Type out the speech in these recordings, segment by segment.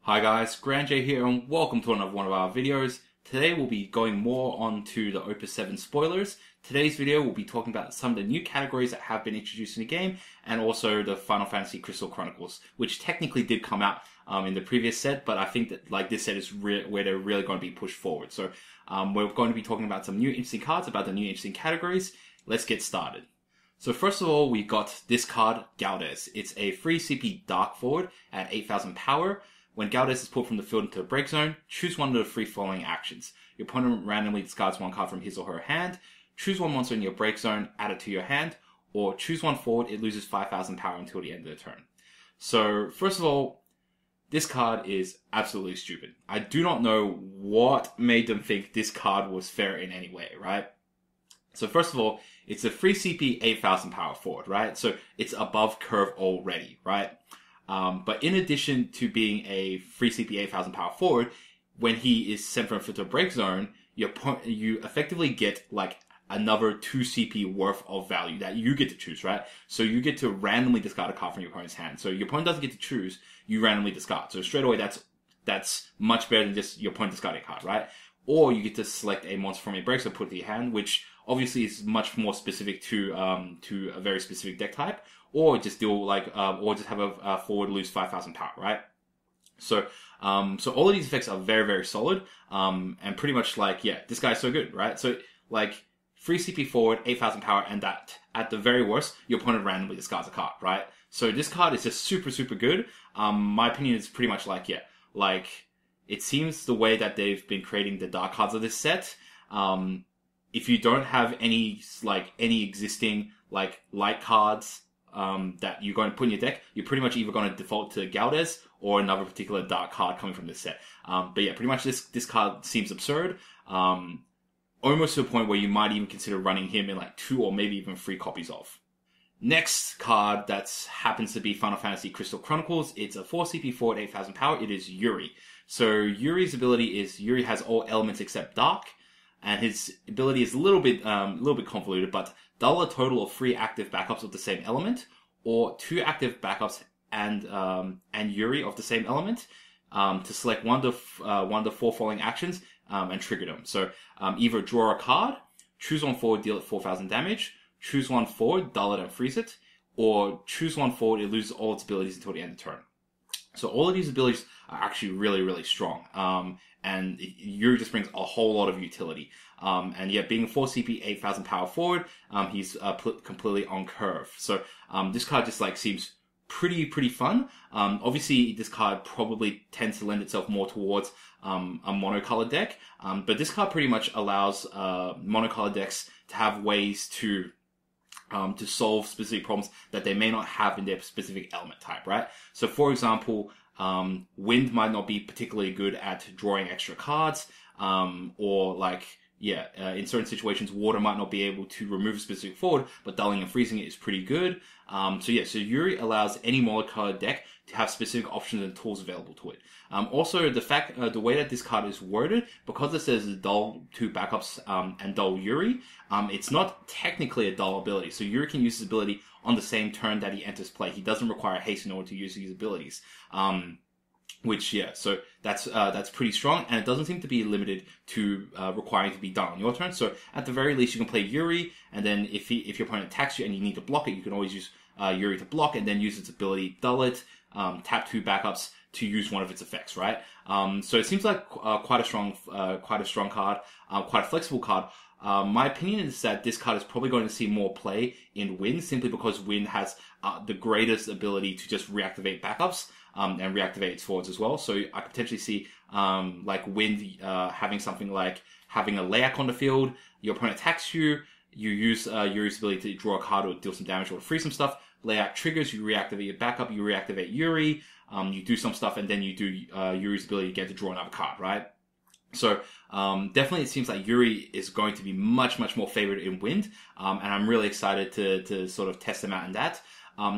Hi guys, Grand J here and welcome to another one of our videos. Today we'll be going more on to the Opus 7 spoilers. Today's video we'll be talking about some of the new categories that have been introduced in the game and also the Final Fantasy Crystal Chronicles, which technically did come out in the previous set, but I think that this set is where they're really going to be pushed forward. So we're going to be talking about some new interesting cards, about the new interesting categories. Let's get started. So first of all, we've got this card, Galdes. It's a free CP Dark Forward at 8,000 power. When Galdes is pulled from the field into a break zone, choose one of the three following actions. Your opponent randomly discards one card from his or her hand, choose one monster in your break zone, add it to your hand, or choose one forward, it loses 5,000 power until the end of the turn. So, first of all, this card is absolutely stupid. I do not know what made them think this card was fair in any way, right? So first of all, it's a free CP 8,000 power forward, right? So it's above curve already, right? But in addition to being a free CP 8,000 power forward, when he is sent from field to a break zone, you effectively get like another 2 CP worth of value that you get to choose, right? So you get to randomly discard a card from your opponent's hand. So your opponent doesn't get to choose, you randomly discard. So straight away, that's much better than just your opponent discarding a card, right? Or you get to select a monster from your break zone, put it in your hand, which obviously is much more specific to a very specific deck type. Or just or just have a forward lose 5,000 power, right? So all of these effects are very, very solid. And pretty much this guy's so good, right? So free CP forward, 8,000 power, and that at the very worst, your opponent randomly discards a card, right? So this card is just super, super good. My opinion is pretty much it seems the way that they've been creating the dark cards of this set. If you don't have any existing light cards that you're going to put in your deck, you're pretty much either going to default to Galdes or another particular dark card coming from this set. But yeah, pretty much this card seems absurd. Almost to a point where you might even consider running him in 2 or maybe even 3 copies of. Next card that happens to be Final Fantasy Crystal Chronicles. It's a 4 CP forward, 8,000 power. It is Yuri. So Yuri's ability is Yuri has all elements except dark, and his ability is a little bit convoluted, but double a total of 3 active backups of the same element, or 2 active backups and Yuri of the same element, to select one of the 4 following actions and trigger them. So either draw a card, choose one forward, deal it 4,000 damage, choose one forward, dull it and freeze it, or choose one forward, it loses all its abilities until the end of the turn. So all of these abilities are actually really, really strong. And Yuri just brings a whole lot of utility. And yeah, being a 4 CP 8,000 power forward, he's completely on curve. So this card just seems pretty fun. Obviously, this card probably tends to lend itself more towards a monocolored deck. But this card pretty much allows monocolored decks to have ways to solve specific problems that they may not have in their specific element type, right? So for example, wind might not be particularly good at drawing extra cards, or in certain situations, water might not be able to remove a specific forward, but dulling and freezing it is pretty good. So Yuri allows any monocolored deck to have specific options and tools available to it. Also, the way that this card is worded, because it says dull 2 backups and dull Yuri, it's not technically a dull ability. So Yuri can use his ability on the same turn that he enters play. He doesn't require haste in order to use these abilities. So that's pretty strong, and it doesn't seem to be limited to requiring to be done on your turn. So at the very least, you can play Yuri, and then if your opponent attacks you and you need to block it, you can always use Yuri to block, and then use its ability, dull it, tap 2 backups to use one of its effects, right? So it seems like quite a strong card, quite a flexible card. My opinion is that this card is probably going to see more play in Wind, simply because Wind has the greatest ability to just reactivate backups and reactivate its forwards as well. So I potentially see Wind having something like having a Layak on the field. Your opponent attacks you. You use Yuri's ability to draw a card or deal some damage or freeze some stuff. Layak triggers. You reactivate your backup. You reactivate Yuri. You do some stuff, and then you do Yuri's ability again to draw another card, right? So definitely it seems like Yuri is going to be much, much more favored in Wind, and I'm really excited to sort of test him out in that.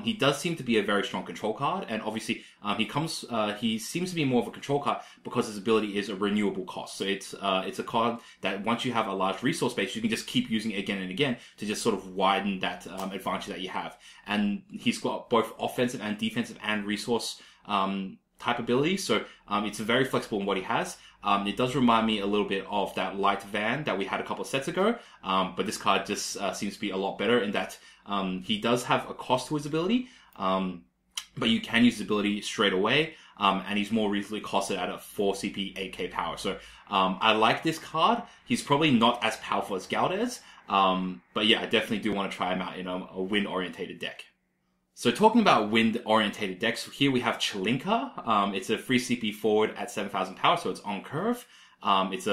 He does seem to be a very strong control card, and obviously he seems to be more of a control card because his ability is a renewable cost. So it's a card that once you have a large resource base, you can just keep using it again and again to just sort of widen that advantage that you have. And he's got both offensive and defensive and resource type ability, so it's very flexible in what he has. It does remind me a little bit of that light van that we had a couple of sets ago, but this card just seems to be a lot better in that he does have a cost to his ability, but you can use his ability straight away, and he's more reasonably costed at a 4 CP, 8k power. So I like this card. He's probably not as powerful as Galdez, but yeah, I definitely do want to try him out in a wind-orientated deck. So talking about wind-orientated decks, here we have Chelinka. It's a 3 CP forward at 7,000 power, so it's on curve. It's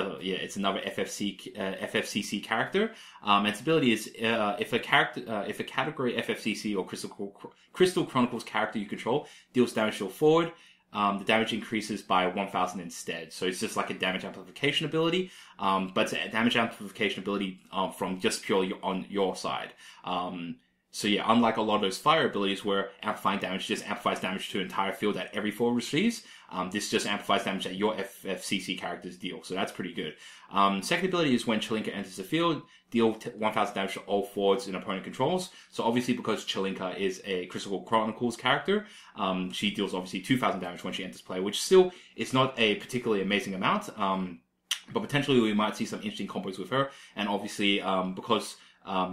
another FFCC character. Its ability is if a category FFCC or Crystal Chronicles character you control deals damage to a forward, the damage increases by 1,000 instead. So it's just like a damage amplification ability, but it's a damage amplification ability from just purely on your side. So yeah, unlike a lot of those fire abilities where amplifying damage just amplifies damage to an entire field that every forward receives, this just amplifies damage that your FFCC characters deal. So that's pretty good. Second ability is when Chelinka enters the field, deal 1,000 damage to all forwards an opponent controls. So obviously because Chelinka is a Crystal Chronicles character, she deals obviously 2,000 damage when she enters play, which still is not a particularly amazing amount. But potentially we might see some interesting combos with her. And obviously, because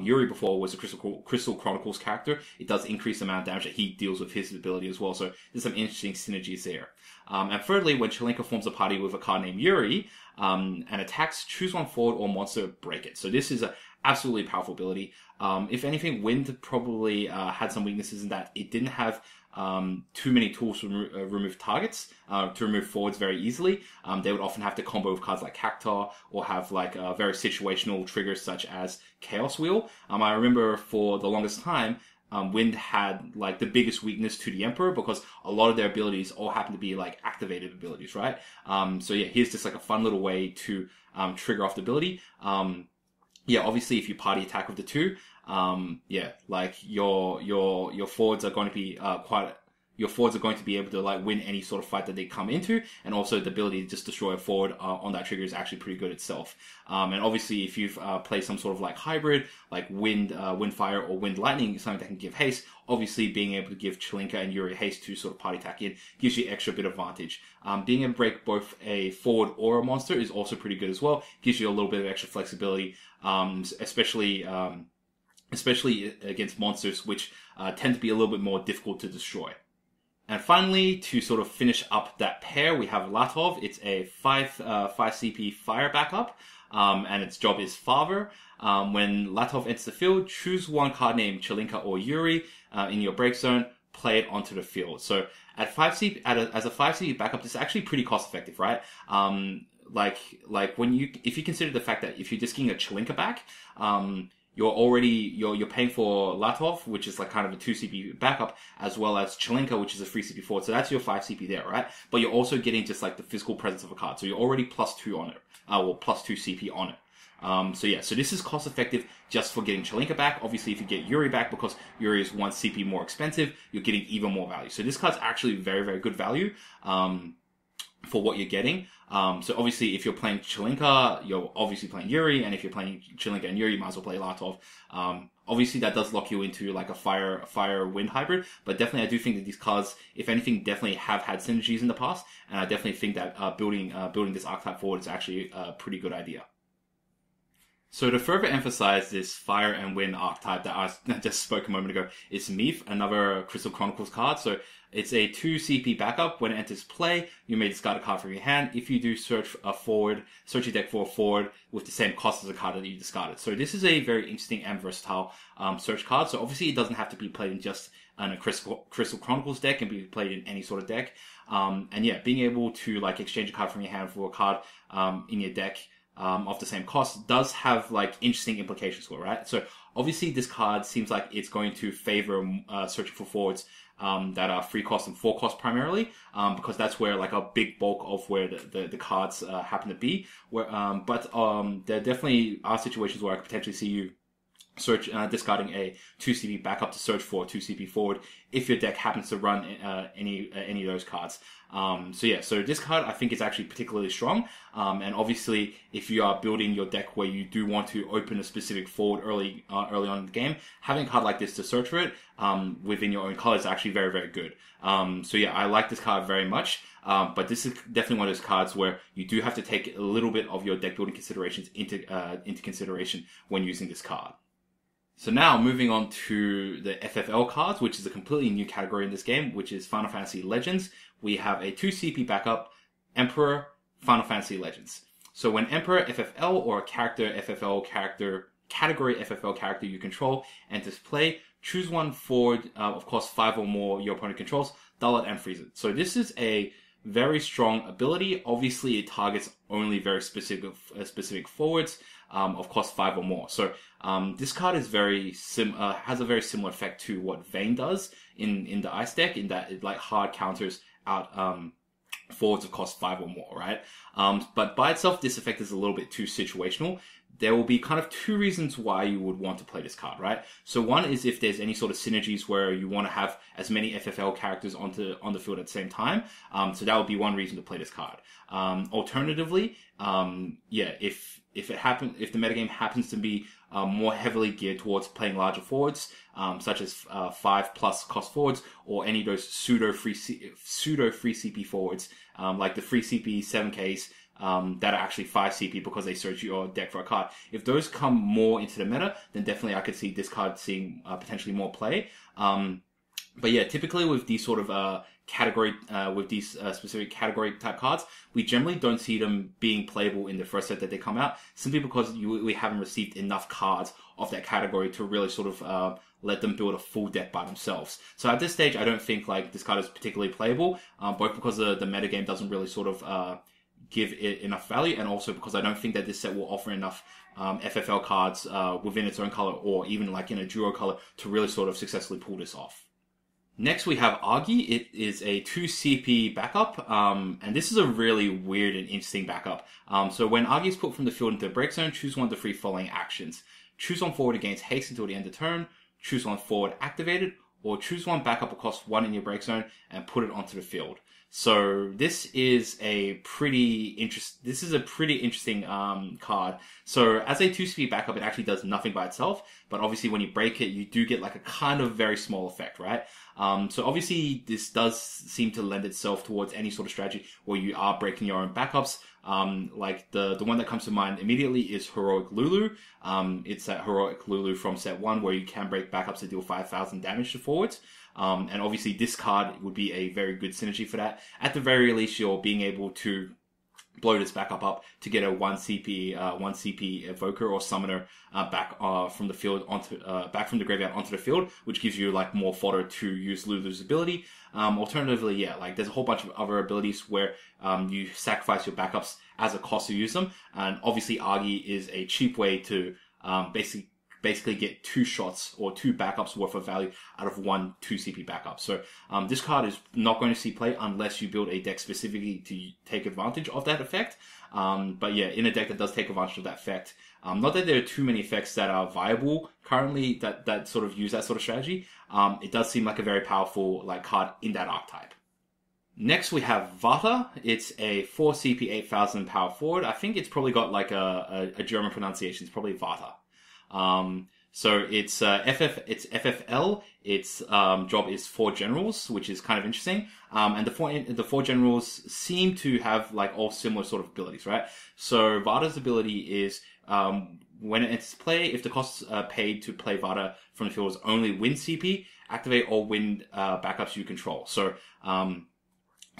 Yuri before was a Crystal Chronicles character, it does increase the amount of damage that he deals with his ability as well. So there's some interesting synergies there. And thirdly, when Chelinka forms a party with a card named Yuri, and attacks, choose one forward or monster, break it. So this is an absolutely powerful ability. If anything, Wind probably had some weaknesses in that it didn't have too many tools to remove targets, to remove forwards very easily. They would often have to combo with cards like Cactar or have like very situational triggers such as Chaos Wheel. I remember for the longest time, Wind had like the biggest weakness to the Emperor because a lot of their abilities all happen to be like activated abilities, right? So yeah, here's just like a fun little way to trigger off the ability. Yeah, obviously if you party attack with the two, yeah, like your forwards are going to be your forwards are going to be able to like win any sort of fight that they come into, and also the ability to just destroy a forward on that trigger is actually pretty good itself. And obviously if you've played some sort of like hybrid, like wind fire or wind lightning, something that can give haste, obviously being able to give Chelinka and Yuri haste to sort of party attack in gives you extra bit of advantage. Being able to break both a forward or a monster is also pretty good as well. Gives you a little bit of extra flexibility, especially against monsters which tend to be a little bit more difficult to destroy. And finally, to sort of finish up that pair, we have Latov. It's a 5 CP fire backup, and its job is Father. When Latov enters the field, choose one card named Chelinka or Yuri in your break zone, play it onto the field. So at 5 CP, as a 5 CP backup, this is actually pretty cost effective, right? Like when if you consider the fact that if you're just getting a Chelinka back, you're paying for Latov, which is like kind of a 2 CP backup, as well as Chelinka, which is a 3 CP forward. So that's your 5 CP there, right? But you're also getting just like the physical presence of a card. So you're already +2 on it, or +2 CP on it. So yeah, so this is cost effective just for getting Chelinka back. Obviously, if you get Yuri back, because Yuri is 1 CP more expensive, you're getting even more value. So this card's actually very, very good value, for what you're getting. So obviously if you're playing Chelinka, you're obviously playing Yuri, and if you're playing Chelinka and Yuri, you might as well play Latov. Obviously that does lock you into like a fire wind hybrid, but definitely I do think that these cards, if anything, definitely have had synergies in the past, and I definitely think that building this archetype forward is actually a pretty good idea. So to further emphasize this fire and wind archetype that I just spoke a moment ago, is Meath, another Crystal Chronicles card. So it's a 2 CP backup. When it enters play, you may discard a card from your hand. If you do search your deck for a forward with the same cost as a card that you discarded. So this is a very interesting and versatile search card. So obviously it doesn't have to be played in just a Crystal Chronicles deck, and be played in any sort of deck. And yeah, being able to like exchange a card from your hand for a card in your deck of the same cost does have like interesting implications for it, right? So obviously this card seems like it's going to favor searching for forwards that are 3 cost and 4 cost primarily, because that's where like a big bulk of where the cards happen to be. But there definitely are situations where I could potentially see you discarding a 2 CP backup to search for a 2 CP forward if your deck happens to run any of those cards. So this card I think is actually particularly strong. And obviously, if you are building your deck where you do want to open a specific forward early on in the game, having a card like this to search for it within your own color is actually very, very good. I like this card very much. But this is definitely one of those cards where you do have to take a little bit of your deck building considerations into consideration when using this card. So now, moving on to the FFL cards, which is a completely new category in this game, which is Final Fantasy Legends. We have a 2 CP backup, Emperor, Final Fantasy Legends. So when Emperor FFL or a character FFL character, category FFL character you control enters play, choose one forward, of course 5 or more your opponent controls, dull it and freeze it. So this is a very strong ability. Obviously, it targets only very specific forwards, of course 5 or more. So this card is has a very similar effect to what Vayne does in the Ice deck, in that it like hard counters out forwards of cost 5 or more, right? But by itself, this effect is a little bit too situational. There will be kind of 2 reasons why you would want to play this card, right? So one is if there's any sort of synergies where you want to have as many FFL characters on the field at the same time. So that would be one reason to play this card. Alternatively, if the metagame happens to be more heavily geared towards playing larger forwards, such as 5+ cost forwards, or any of those pseudo free CP forwards, like the free CP 7Ks, that are actually 5 CP because they search your deck for a card. If those come more into the meta, then definitely I could see this card seeing potentially more play. But yeah, typically with these sort of specific category type cards, we generally don't see them being playable in the first set that they come out, simply because we haven't received enough cards of that category to really sort of let them build a full deck by themselves. So at this stage, I don't think like this card is particularly playable, both because the metagame doesn't really sort of give it enough value, and also because I don't think that this set will offer enough FFL cards within its own color, or even like in a duo color, to really sort of successfully pull this off. Next we have Agi. It is a 2 CP backup, and this is a really weird and interesting backup. So when Agi is put from the field into the break zone, choose one of the 3 following actions. Choose one forward against haste until the end of turn, choose one forward activated, or choose one backup across 1 in your break zone and put it onto the field. So this is a pretty interesting card. So as a 2 CP backup, it actually does nothing by itself, but obviously when you break it, you do get like a kind of very small effect, right? So obviously this does seem to lend itself towards any sort of strategy where you are breaking your own backups. Like the one that comes to mind immediately is Heroic Lulu. It's that Heroic Lulu from set 1 where you can break backups to deal 5,000 damage to forwards. And obviously this card would be a very good synergy for that. At the very least, you're being able to blow this backup up to get a 1 CP evoker or summoner back from the field back from the graveyard onto the field, which gives you like more fodder to use Lulu's ability. Alternatively, yeah, like there's a whole bunch of other abilities where you sacrifice your backups as a cost to use them, and obviously Agi is a cheap way to basically get 2 shots or 2 backups worth of value out of 1 2 CP backup. So this card is not going to see play unless you build a deck specifically to take advantage of that effect. But yeah, in a deck that does take advantage of that effect, not that there are too many effects that are viable currently that sort of use that sort of strategy. It does seem like a very powerful like card in that archetype. Next we have Vata. It's a 4 CP 8,000 power forward. I think it's probably got like a German pronunciation. It's probably Vata. So it's FFL. Its job is 4 generals, which is kind of interesting. And the four generals seem to have like all similar sort of abilities, right? So Vata's ability is when it enters play, if the costs paid to play Vata from the field is only win CP, activate all win backups you control. So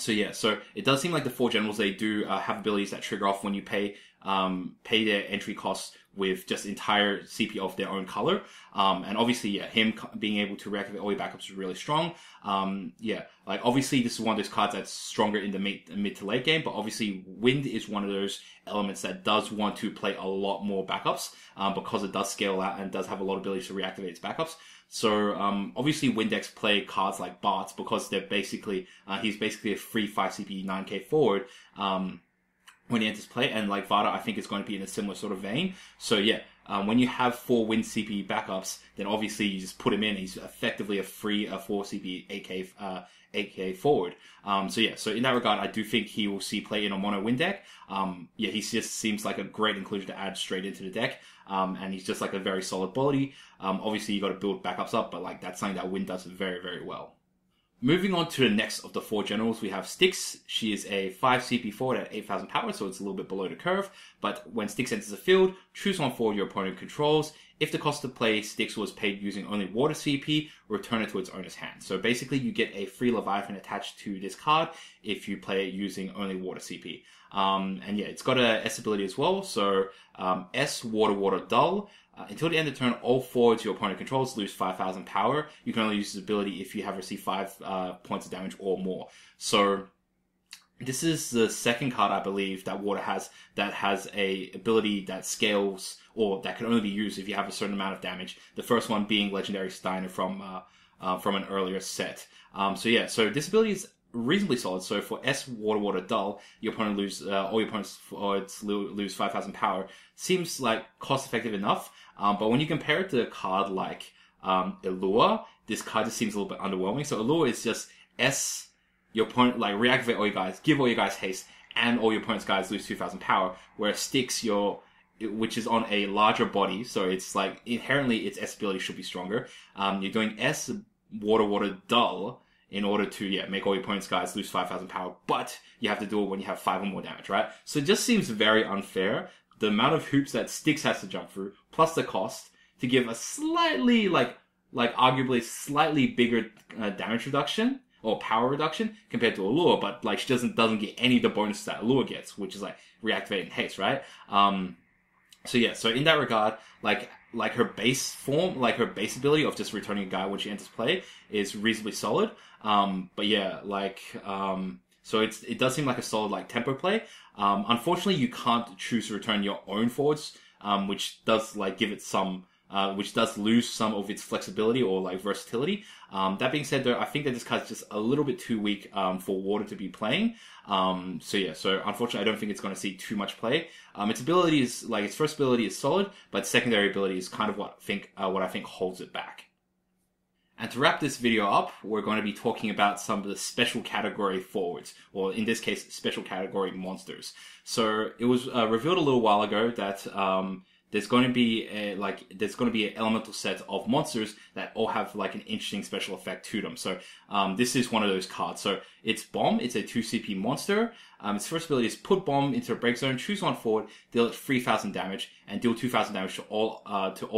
it does seem like the 4 generals, they do have abilities that trigger off when you pay their entry costs with just entire CP of their own color. And obviously, yeah, him being able to reactivate all your backups is really strong. Like obviously this is one of those cards that's stronger in the mid to late game, but obviously Wind is one of those elements that does want to play a lot more backups, because it does scale out and does have a lot of ability to reactivate its backups. So, obviously Wind decks play cards like Bart because they're basically, he's basically a free 5 CP 9k forward, when he enters play, and like Vada, I think is going to be in a similar sort of vein. So yeah, when you have 4 win CP backups, then obviously you just put him in. He's effectively a free 4 CP AK forward. So yeah, so in that regard, I do think he will see play in a mono win deck. Yeah, he just seems like a great inclusion to add straight into the deck. And he's just like a very solid body. Obviously you got to build backups up, but like that's something that Win does very, very well. Moving on to the next of the 4 generals, we have Styx. She is a 5 CP forward at 8,000 power, so it's a little bit below the curve. But when Styx enters the field, choose one forward your opponent controls. If the cost to play Styx was paid using only water CP, return it to its owner's hand. So basically you get a free Leviathan attached to this card if you play it using only water CP. And yeah, it's got a S ability as well. So S, water, dull. Until the end of the turn, all forwards your opponent controls lose 5,000 power. You can only use this ability if you have received 5 points of damage or more. So this is the second card, I believe, that Water has that has a ability that scales, or that can only be used if you have a certain amount of damage. The first one being Legendary Steiner from an earlier set. So yeah, so this ability is reasonably solid. So for S, water, dull, your opponent all your opponents lose 5,000 power. Seems like cost effective enough. But when you compare it to a card like Allure, this card just seems a little bit underwhelming. So Allure is just S, your opponent, like, reactivate all your guys, give all your guys haste, and all your opponent's guys lose 2,000 power. Whereas Styx, which is on a larger body, so it's like, inherently its S ability should be stronger. You're doing S, water, dull, in order to, make all your opponent's guys lose 5,000 power, but you have to do it when you have 5 or more damage, right? So it just seems very unfair. The amount of hoops that Styx has to jump through, plus the cost, to give a slightly, arguably slightly bigger damage reduction, or power reduction, compared to Allure, but, like, she doesn't get any of the bonuses that Allure gets, which is, like, reactivate and haste, right? So yeah, so in that regard, like her base form, like her base ability of just returning a guy when she enters play is reasonably solid. But yeah, so it does seem like a solid, like, tempo play. Unfortunately, you can't choose to return your own forwards, which does, like, give it some, which does lose some of its flexibility or, like, versatility. That being said, though, I think that this card's just a little bit too weak, for Water to be playing. So yeah, so unfortunately, I don't think it's going to see too much play. Its ability is, like, its first ability is solid, but secondary ability is kind of what I think holds it back. And to wrap this video up, we're going to be talking about some of the special category forwards, or in this case, special category monsters. So it was revealed a little while ago that there's going to be an elemental set of monsters that all have, like, an interesting special effect to them. So this is one of those cards. So it's Bomb. It's a 2 CP monster. Its first ability is put Bomb into a break zone, choose one forward, deal it 3,000 damage, and deal 2,000 damage to all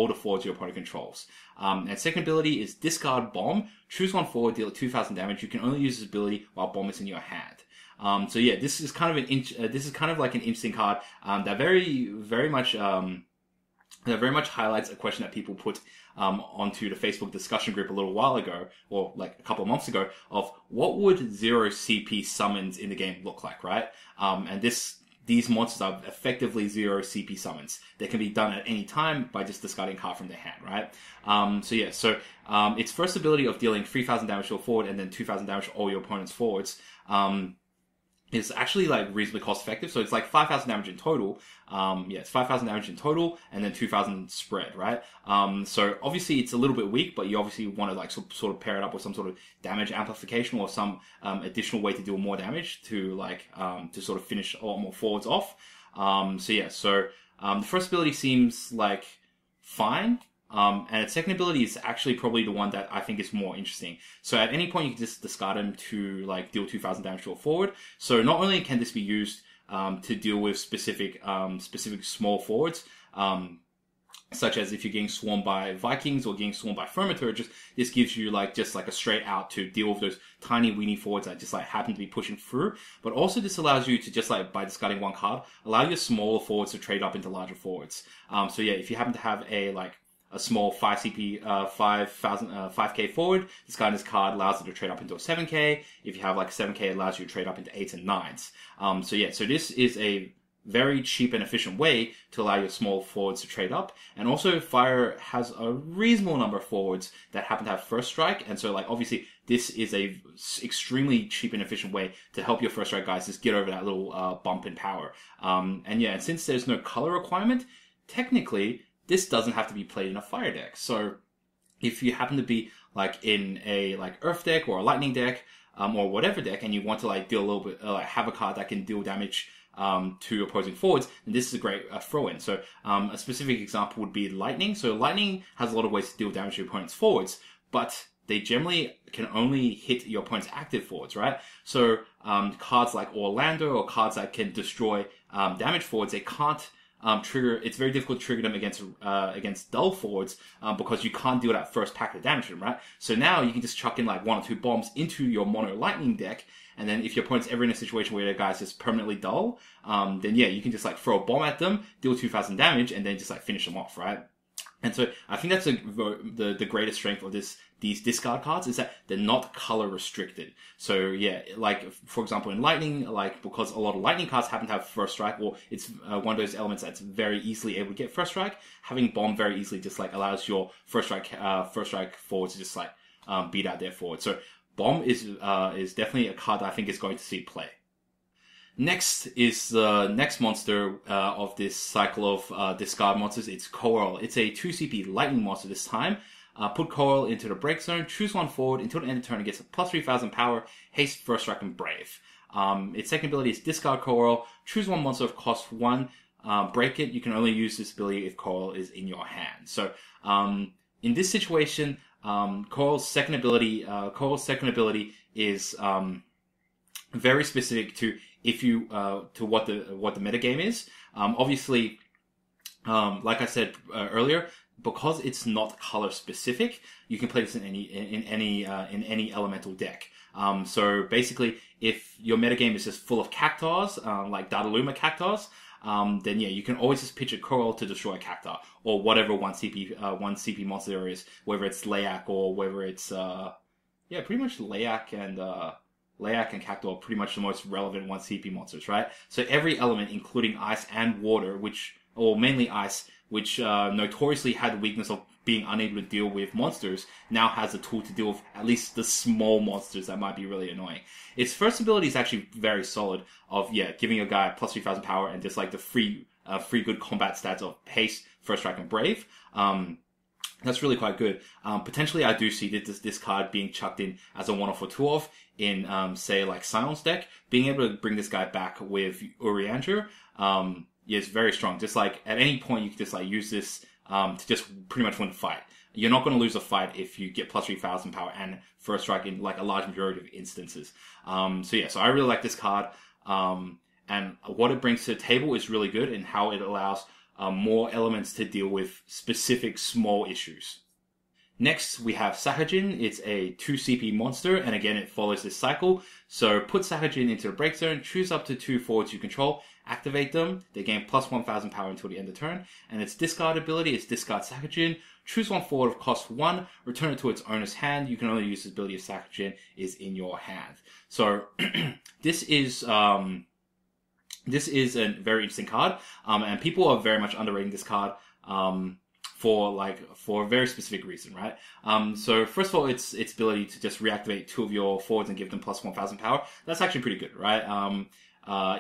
the forwards your opponent controls. And second ability is discard Bomb, choose one forward, deal it 2,000 damage. You can only use this ability while Bomb is in your hand. So yeah, this is kind of like an interesting card that very much highlights a question that people put onto the Facebook discussion group a little while ago, or like a couple of months ago, of what would 0 CP summons in the game look like, right? And these monsters are effectively 0 CP summons. They can be done at any time by just discarding a card from their hand, right? So its first ability of dealing 3,000 damage to a forward and then 2,000 damage to all your opponent's forwards, is actually, like, reasonably cost effective. So it's like 5,000 damage in total. It's 5,000 damage in total and then 2,000 spread, right? So obviously it's a little bit weak, but you obviously want to, like, sort of pair it up with some sort of damage amplification or some additional way to deal more damage to, like, to sort of finish a lot more forwards off. The first ability seems like fine. And its second ability is actually probably the one that I think is more interesting. So at any point, you can just discard him to, like, deal 2,000 damage to a forward. So not only can this be used to deal with specific small forwards, such as if you're getting swarmed by Vikings or getting swarmed by Fermentor, this gives you, like, just like a straight out to deal with those tiny weenie forwards that just, like, happen to be pushing through. But also this allows you to just, like, by discarding one card, allow your smaller forwards to trade up into larger forwards. If you happen to have a small 5 CP, 5k forward, discarding this card allows it to trade up into a 7k. If you have, like, 7k, it allows you to trade up into 8s and 9s. So this is a very cheap and efficient way to allow your small forwards to trade up. And also Fire has a reasonable number of forwards that happen to have first strike. And so like obviously this is a extremely cheap and efficient way to help your first strike guys just get over that little bump in power. And yeah, and since there's no color requirement, technically this doesn't have to be played in a Fire deck. So if you happen to be like in a like Earth deck or a Lightning deck, or whatever deck, and you want to like deal a little bit, like have a card that can deal damage to opposing forwards, then this is a great throw-in. So a specific example would be Lightning. So Lightning has a lot of ways to deal damage to your opponent's forwards, but they generally can only hit your opponent's active forwards, right? So cards like Orlando or cards that can destroy damage forwards, they can't trigger. It's very difficult to trigger them against dull forwards because you can't deal that first pack of damage to them, right? So now you can just chuck in like 1 or 2 bombs into your mono Lightning deck, and then if your opponent's ever in a situation where their guy's just permanently dull, then yeah, you can just like throw a bomb at them, deal 2,000 damage, and then just like finish them off, right? And so I think that's the greatest strength of these discard cards is that they're not color restricted. So yeah, like for example in Lightning, like because a lot of Lightning cards happen to have first strike, or it's one of those elements that's very easily able to get first strike, having bomb very easily just like allows your first strike forwards to just like beat out their forward. So bomb is definitely a card that I think is going to see play. Next is the next monster of this cycle of discard monsters. It's Coral. It's a 2 CP lightning monster this time. Put Coral into the break zone, choose 1 forward until the end of turn. It gets a plus 3,000 power, haste, first strike, and brave. Its second ability is discard Coral, choose 1 monster of cost 1, break it. You can only use this ability if Coral is in your hand. So in this situation, Coral's second ability is very specific to if you to what the metagame is. Obviously, like I said earlier, because it's not color specific, you can play this in any elemental deck. So basically, if your metagame is just full of cactars, like Dataluma cactars, then yeah, you can always just pitch a Coral to destroy a cactar, or whatever 1 CP monster there is, whether it's Layak or whether it's pretty much Layak and Cactuar are pretty much the most relevant 1 CP monsters, right? So every element, including ice and water, or mainly ice, which notoriously had the weakness of being unable to deal with monsters, now has a tool to deal with at least the small monsters that might be really annoying. Its first ability is actually very solid of, giving your guy plus 3,000 power and just like the free good combat stats of haste, first strike, and brave. That's really quite good. Potentially, I do see this card being chucked in as a 1-off or 2-off in, say, like Sion's deck. Being able to bring this guy back with Urianger, is very strong. Just like at any point, you can just like use this to just pretty much win the fight. You're not going to lose a fight if you get plus 3,000 power and first strike in like a large majority of instances. So I really like this card. And what it brings to the table is really good, and how it allows more elements to deal with specific small issues. Next, we have Sahajin. It's a 2 CP monster, and again, it follows this cycle. So put Sahajin into the break zone, choose up to 2 forwards you control, activate them. They gain plus 1,000 power until the end of turn. And its discard ability is discard Sahajin, choose 1 forward of cost 1, return it to its owner's hand. You can only use this ability if Sahajin is in your hand. So this is a very interesting card, and people are very much underrating this card for a very specific reason, right? So first of all, its ability to just reactivate 2 of your forwards and give them plus 1,000 power. That's actually pretty good, right?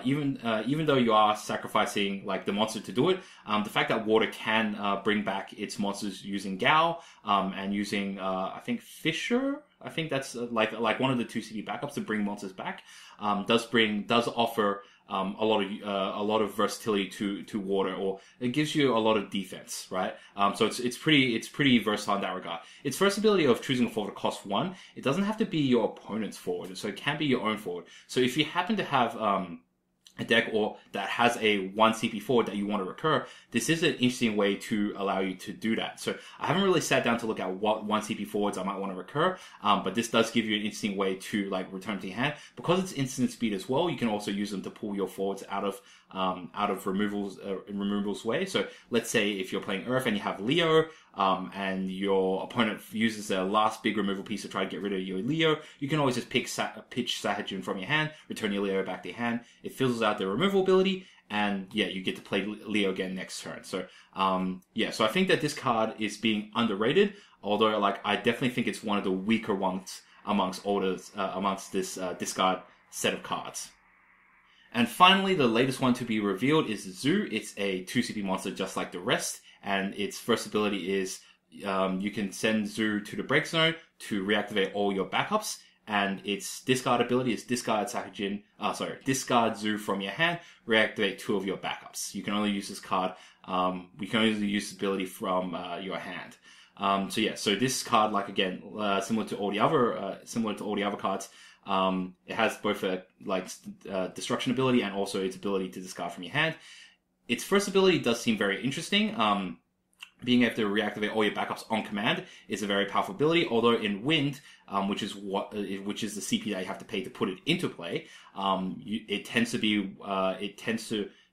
Even though you are sacrificing like the monster to do it, the fact that water can bring back its monsters using Gao and using I think Fisher. I think that's like one of the 2 CP backups to bring monsters back. Does offer a lot of versatility to water, or it gives you a lot of defense, right? So it's pretty versatile in that regard. Its first ability of choosing a forward to cost 1, it doesn't have to be your opponent's forward, so it can be your own forward. So if you happen to have a deck or that has a 1 CP forward that you want to recur, this is an interesting way to allow you to do that. So I haven't really sat down to look at what 1 CP forwards I might want to recur, but this does give you an interesting way to like return to your hand. Because it's instant speed as well, you can also use them to pull your forwards out of removals way. So let's say if you're playing Earth and you have Leo, and your opponent uses their last big removal piece to try to get rid of your Leo, you can always just pitch Sahajin from your hand, return your Leo back to your hand. It fizzles out their removal ability, and yeah, you get to play Leo again next turn. So yeah, so I think that this card is being underrated, although like I definitely think it's one of the weaker ones amongst this discard set of cards. And finally, the latest one to be revealed is Zoo. It's a 2CP monster just like the rest, and its first ability is you can send Zoo to the break zone to reactivate all your backups. And its discard ability is discard Zoo from your hand, reactivate 2 of your backups. You can only use this card, we can only use this ability from your hand. So yeah, so this card, like again, similar to all the other cards, it has both a destruction ability and also its ability to discard from your hand. Its first ability does seem very interesting. Being able to reactivate all your backups on command is a very powerful ability. Although in Wind, which is the CP that you have to pay to put it into play, it tends to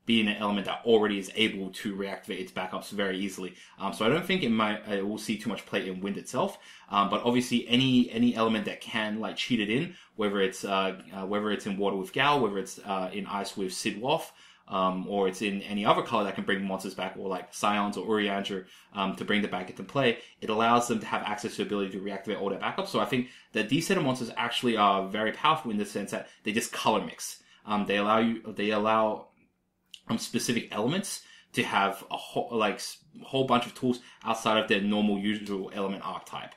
be an element that already is able to reactivate its backups very easily. So I don't think it will see too much play in Wind itself. But obviously any element that can like cheat it in, whether it's in Water with Gal, whether it's in Ice with Sid Waff, or it's in any other color that can bring monsters back, or like Scions or Urianger, to bring them back into play, it allows them to have access to the ability to reactivate all their backups. So I think that these set of monsters actually are very powerful in the sense that they just color mix. They allow specific elements to have a whole bunch of tools outside of their normal usual element archetype.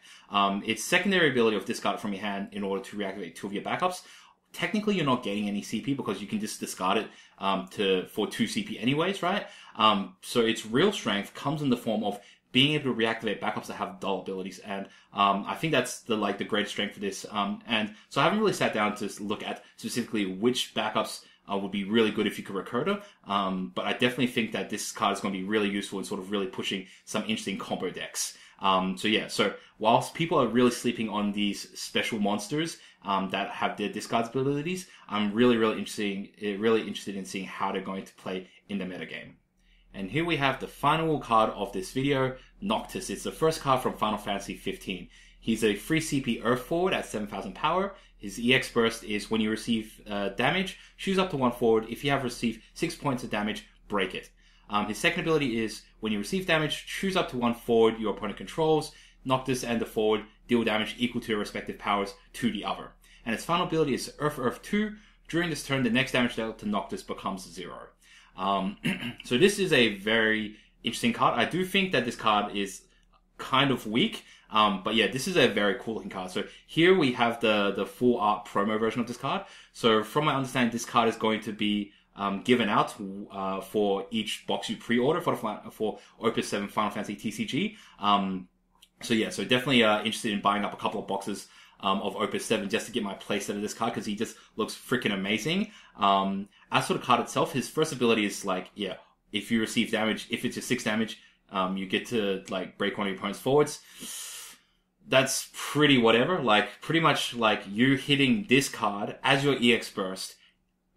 Its secondary ability of discard from your hand in order to reactivate 2 of your backups. Technically, you're not getting any CP because you can just discard it for 2 CP anyways, right? So its real strength comes in the form of being able to reactivate backups that have dull abilities, and I think that's the greatest strength for this. And so I haven't really sat down to look at specifically which backups would be really good if you could recur them, but I definitely think that this card is going to be really useful in sort of really pushing some interesting combo decks. So yeah, so whilst people are really sleeping on these special monsters that have their discard abilities, I'm really interested in seeing how they're going to play in the metagame. And here we have the final card of this video, Noctis. It's the first card from Final Fantasy 15. He's a free CP Earth forward at 7,000 power. His EX burst is when you receive damage, choose up to 1 forward. If you have received 6 points of damage, break it. His second ability is when you receive damage, choose up to 1 forward your opponent controls. Noctis and the forward deal damage equal to their respective powers to the other. And its final ability is Earth 2. During this turn, the next damage dealt to Noctis becomes 0. So this is a very interesting card. I do think that this card is kind of weak. But yeah, this is a very cool looking card. So here we have the full art promo version of this card. So from my understanding, this card is going to be given out for each box you pre-order for Opus 7 Final Fantasy TCG. So yeah, so definitely interested in buying up a couple of boxes of Opus 7 just to get my playset of this card because he just looks freaking amazing. As for the card itself, his first ability is yeah, if you receive damage, if it's a 6 damage, you get to break one of your opponent's forwards. That's pretty whatever. Pretty much you hitting this card as your EX burst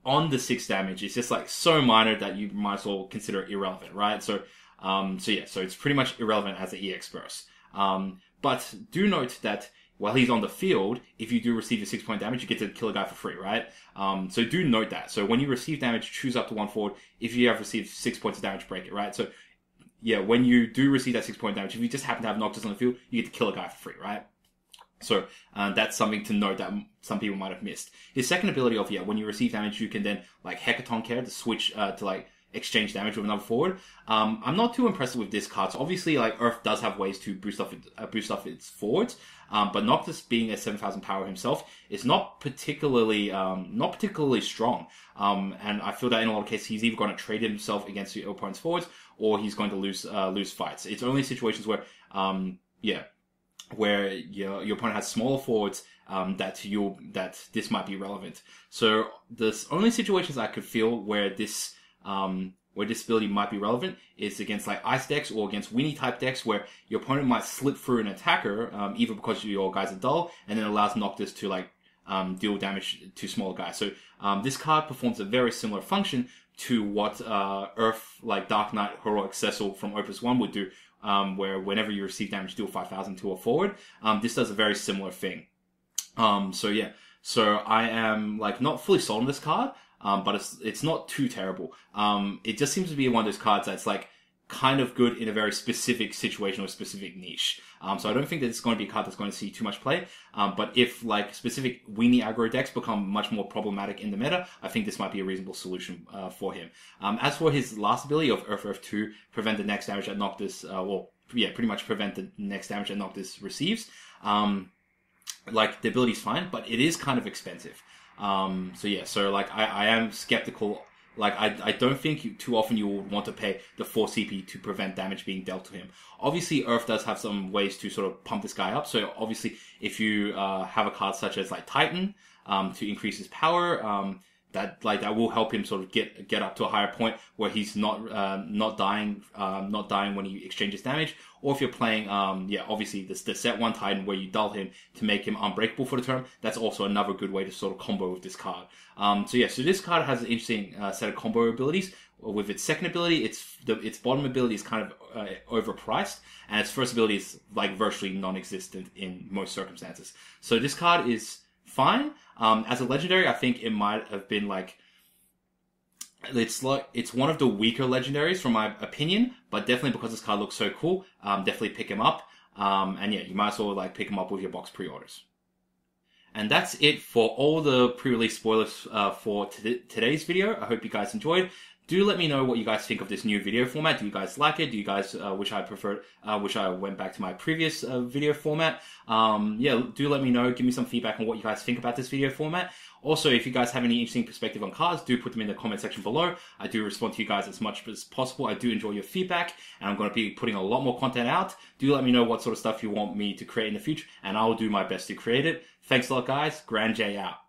on the 6 damage is just so minor that you might as well consider it irrelevant, right? So yeah, so it's pretty much irrelevant as an EX burst. But do note that while he's on the field, if you do receive a 6-point damage, you get to kill a guy for free, right? So do note that. So when you receive damage, choose up to 1 forward. If you have received 6 points of damage, break it, right? So yeah, when you do receive that 6-point damage, if you just happen to have Noctis on the field, you get to kill a guy for free, right? So that's something to note that some people might have missed. His second ability of, when you receive damage, you can then Hecaton Care to switch to exchange damage with another forward. I'm not too impressed with this card. So obviously, Earth does have ways to boost off its forwards, but Noctis being a 7,000 power himself is not particularly strong. And I feel that in a lot of cases, he's either going to trade himself against your opponent's forwards, or he's going to lose fights. It's only situations where, where your opponent has smaller forwards, that this might be relevant. So the only situations I could feel where this ability might be relevant is against ice decks or against Winnie type decks where your opponent might slip through an attacker, either because your guys are dull, and then allows Noctis to deal damage to smaller guys. So this card performs a very similar function to what Earth Dark Knight Heroic Cecil from Opus 1 would do, where whenever you receive damage, deal 5,000 to a forward. This does a very similar thing. So yeah, so I am not fully sold on this card. but it's not too terrible. It just seems to be one of those cards that's like kind of good in a very specific situation or specific niche. So I don't think that it's going to be a card that's going to see too much play. But if like specific weenie aggro decks become much more problematic in the meta, I think this might be a reasonable solution for him. As for his last ability of Earth 2, prevent the next damage that Noctis, pretty much prevent the next damage that Noctis receives. Like the ability's fine, but it is kind of expensive. So like I am skeptical. Like, I don't think too often you would want to pay the 4 CP to prevent damage being dealt to him. Obviously, Earth does have some ways to sort of pump this guy up. So, obviously, if you have a card such as, like, Titan, to increase his power, that will help him sort of get up to a higher point where he's not dying when he exchanges damage. Or if you're playing, obviously the set 1 Titan where you dull him to make him unbreakable for the turn, that's also another good way to sort of combo with this card. So this card has an interesting set of combo abilities. With its second ability, its bottom ability is kind of overpriced, and its first ability is like virtually non-existent in most circumstances. So this card is fine. As a legendary, I think it might have been like, it's one of the weaker legendaries from my opinion, but definitely because this card looks so cool, definitely pick him up. And yeah, you might as well like pick him up with your box pre-orders. And that's it for all the pre-release spoilers for today's video. I hope you guys enjoyed. Do let me know what you guys think of this new video format. Do you guys like it? Do you guys wish I went back to my previous video format? Do let me know. Give me some feedback on what you guys think about this video format. Also, if you guys have any interesting perspective on cards, do put them in the comment section below. I do respond to you guys as much as possible. I do enjoy your feedback, and I'm going to be putting a lot more content out. Do let me know what sort of stuff you want me to create in the future, and I will do my best to create it. Thanks a lot, guys. Grand J out.